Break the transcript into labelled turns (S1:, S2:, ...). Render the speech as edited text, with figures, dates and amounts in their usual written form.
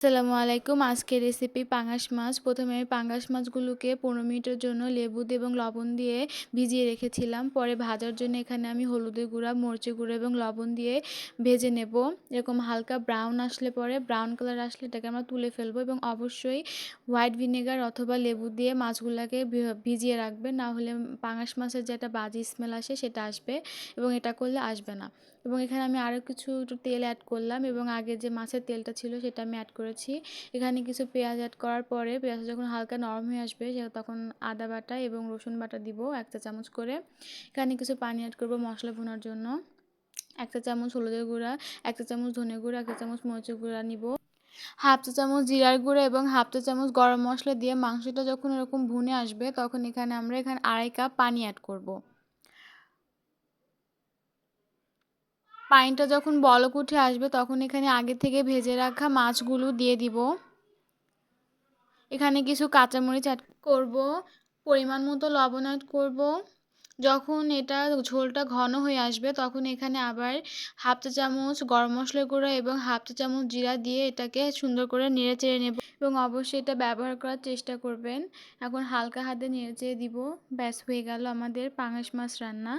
S1: আসসালামু আলাইকুম। আজকের রেসিপি পাঙাশ মাছ। প্রথমে আমি পাঙাশ মাছগুলোকে ১৫ মিনিটের জন্য লেবু দিয়ে এবং লবণ দিয়ে ভিজিয়ে রেখেছিলাম। পরে ভাজার জন্য এখানে আমি হলুদের গুঁড়া, মরিচের গুঁড়া এবং লবণ দিয়ে ভেজে নেব। এরকম হালকা ব্রাউন আসলে পরে ব্রাউন কালার আসলে এটাকে আমরা তুলে ফেলবো এবং অবশ্যই হোয়াইট ভিনেগার অথবা লেবু দিয়ে মাছগুলোকে ভিজিয়ে রাখবেন। না হলে পাঙাশ মাছের যে একটা বাজে স্মেল আসে সেটা আসবে এবং এটা করলে আসবে না। এবং এখানে আমি আরও কিছু একটু তেল অ্যাড করলাম এবং আগে যে মাছের তেলটা ছিল সেটা আমি অ্যাড করেছি। এখানে কিছু পেঁয়াজ অ্যাড করার পরে পেঁয়াজটা যখন হালকা নরম হয়ে আসবে তখন আদা বাটা এবং রসুন বাটা দিব 1 চা চামচ করে। এখানে কিছু পানি অ্যাড করব মশলা ভুনার জন্য। 1 চা চামচ হলুদের গুঁড়া, 1 চা চামচ ধনে গুঁড়া, 1 চা চামচ মরিচের গুঁড়া নিব। হাফ 1 চা চামচ জিরার গুঁড়া এবং 1/2 চা চামচ গরম মশলা দিয়ে মাংসটা যখন এরকম ভুনে আসবে তখন এখানে আমরা 1/2 কাপ পানি অ্যাড করব। পানিটা যখন বলক উঠে আসবে তখন এখানে আগে থেকে ভেজে রাখা মাছগুলো দিয়ে দিব। এখানে কিছু কাঁচামরিচ অ্যাড করব, পরিমাণ মতো লবণ অ্যাড করব। যখন এটা ঝোলটা ঘন হয়ে আসবে তখন এখানে আবার 1/2 চা চামচ গরম মশলার গুঁড়া এবং 1/2 চা চামচ জিরা দিয়ে এটাকে সুন্দর করে নেড়ে চেড়ে নেব এবং অবশ্যই এটা ব্যবহার করার চেষ্টা করবেন। এখন হালকা হাতে নেড়ে চেড়ে দিব। ব্যাস হয়ে গেল আমাদের পাঙাশ মাছ রান্না।